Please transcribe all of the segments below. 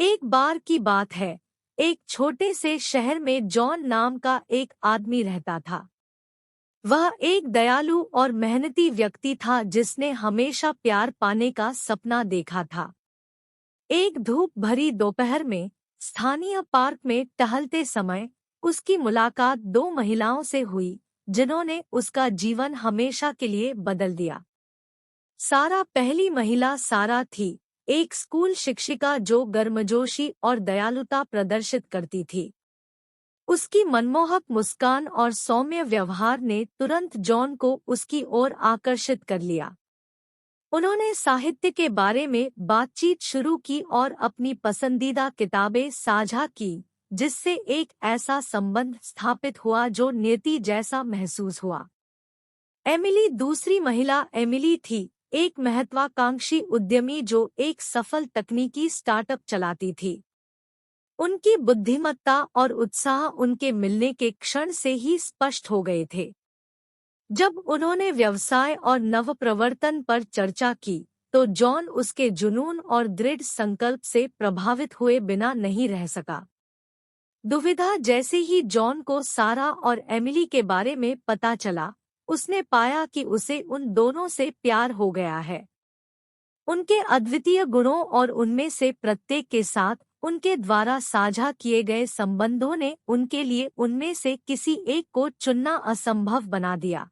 एक बार की बात है, एक छोटे से शहर में जॉन नाम का एक आदमी रहता था। वह एक दयालु और मेहनती व्यक्ति था जिसने हमेशा प्यार पाने का सपना देखा था। एक धूप भरी दोपहर में स्थानीय पार्क में टहलते समय उसकी मुलाकात दो महिलाओं से हुई जिन्होंने उसका जीवन हमेशा के लिए बदल दिया। सारा पहली महिला सारा थी, एक स्कूल शिक्षिका जो गर्मजोशी और दयालुता प्रदर्शित करती थी। उसकी मनमोहक मुस्कान और सौम्य व्यवहार ने तुरंत जॉन को उसकी ओर आकर्षित कर लिया। उन्होंने साहित्य के बारे में बातचीत शुरू की और अपनी पसंदीदा किताबें साझा की, जिससे एक ऐसा संबंध स्थापित हुआ जो नियति जैसा महसूस हुआ। एमिली दूसरी महिला एमिली थी, एक महत्वाकांक्षी उद्यमी जो एक सफल तकनीकी स्टार्टअप चलाती थी। उनकी बुद्धिमत्ता और उत्साह उनके मिलने के क्षण से ही स्पष्ट हो गए थे। जब उन्होंने व्यवसाय और नवप्रवर्तन पर चर्चा की, तो जॉन उसके जुनून और दृढ़ संकल्प से प्रभावित हुए बिना नहीं रह सका। दुविधा जैसे ही जॉन को सारा और एमिली के बारे में पता चला, उसने पाया कि उसे उन दोनों से प्यार हो गया है। उनके अद्वितीय गुणों और उनमें से प्रत्येक के साथ उनके द्वारा साझा किए गए संबंधों ने उनके लिए उनमें से किसी एक को चुनना असंभव बना दिया।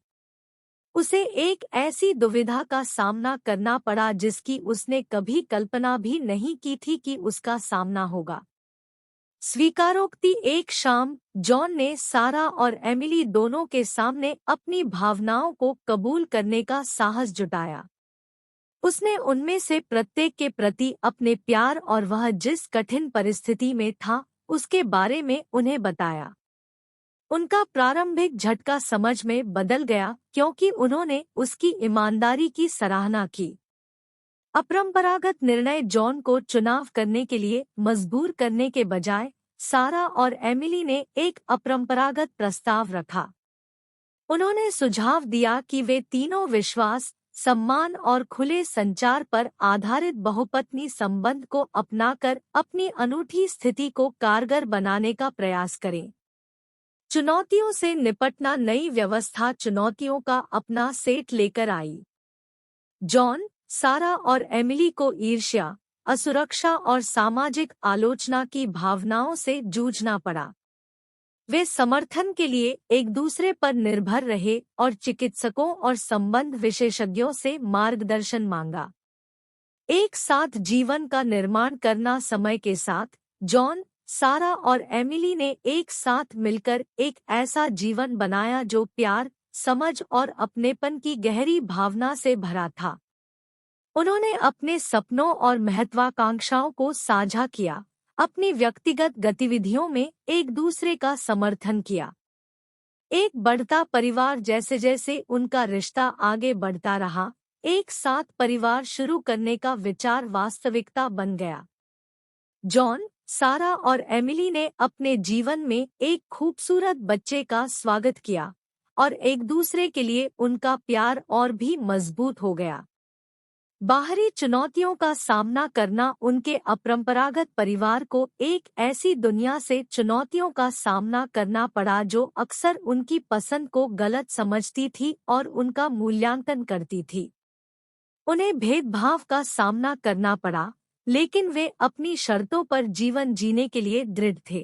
उसे एक ऐसी दुविधा का सामना करना पड़ा जिसकी उसने कभी कल्पना भी नहीं की थी कि उसका सामना होगा। स्वीकारोक्ति एक शाम, जॉन ने सारा और एमिली दोनों के सामने अपनी भावनाओं को कबूल करने का साहस जुटाया। उसने उनमें से प्रत्येक के प्रति अपने प्यार और वह जिस कठिन परिस्थिति में था उसके बारे में उन्हें बताया। उनका प्रारंभिक झटका समझ में बदल गया क्योंकि उन्होंने उसकी ईमानदारी की सराहना की। अपरंपरागत निर्णय जॉन को चुनाव करने के लिए मजबूर करने के बजाय सारा और एमिली ने एक अपरंपरागत प्रस्ताव रखा। उन्होंने सुझाव दिया कि वे तीनों विश्वास, सम्मान और खुले संचार पर आधारित बहुपत्नी संबंध को अपनाकर अपनी अनूठी स्थिति को कारगर बनाने का प्रयास करें। चुनौतियों से निपटना नई व्यवस्था चुनौतियों का अपना सेट लेकर आई। जॉन, सारा और एमिली को ईर्ष्या, असुरक्षा और सामाजिक आलोचना की भावनाओं से जूझना पड़ा। वे समर्थन के लिए एक दूसरे पर निर्भर रहे और चिकित्सकों और संबंध विशेषज्ञों से मार्गदर्शन मांगा। एक साथ जीवन का निर्माण करना समय के साथ, जॉन, सारा और एमिली ने एक साथ मिलकर एक ऐसा जीवन बनाया जो प्यार, समझ और अपनेपन की गहरी भावना से भरा था। उन्होंने अपने सपनों और महत्वाकांक्षाओं को साझा किया, अपनी व्यक्तिगत गतिविधियों में एक दूसरे का समर्थन किया। एक बढ़ता परिवार जैसे जैसे उनका रिश्ता आगे बढ़ता रहा, एक साथ परिवार शुरू करने का विचार वास्तविकता बन गया। जॉन, सारा और एमिली ने अपने जीवन में एक खूबसूरत बच्चे का स्वागत किया और एक दूसरे के लिए उनका प्यार और भी मजबूत हो गया। बाहरी चुनौतियों का सामना करना उनके अपरंपरागत परिवार को एक ऐसी दुनिया से चुनौतियों का सामना करना पड़ा जो अक्सर उनकी पसंद को गलत समझती थी और उनका मूल्यांकन करती थी। उन्हें भेदभाव का सामना करना पड़ा, लेकिन वे अपनी शर्तों पर जीवन जीने के लिए दृढ़ थे।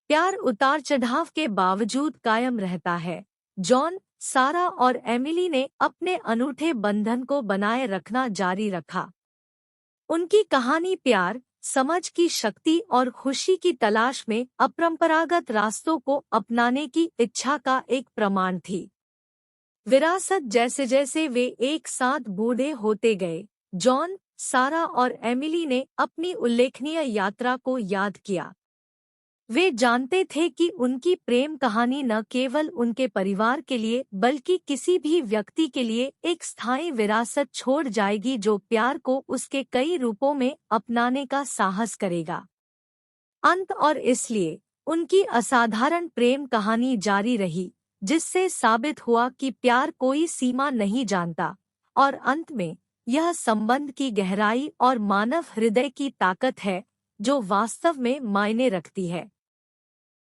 प्यार उतार चढ़ाव के बावजूद कायम रहता है। जॉन, सारा और एमिली ने अपने अनूठे बंधन को बनाए रखना जारी रखा। उनकी कहानी प्यार, समझ की शक्ति और खुशी की तलाश में अपरंपरागत रास्तों को अपनाने की इच्छा का एक प्रमाण थी। विरासत जैसे जैसे वे एक साथ बूढ़े होते गए, जॉन, सारा और एमिली ने अपनी उल्लेखनीय यात्रा को याद किया। वे जानते थे कि उनकी प्रेम कहानी न केवल उनके परिवार के लिए बल्कि किसी भी व्यक्ति के लिए एक स्थायी विरासत छोड़ जाएगी जो प्यार को उसके कई रूपों में अपनाने का साहस करेगा। अंत और इसलिए उनकी असाधारण प्रेम कहानी जारी रही, जिससे साबित हुआ कि प्यार कोई सीमा नहीं जानता और अंत में यह संबंध की गहराई और मानव हृदय की ताकत है जो वास्तव में मायने रखती है।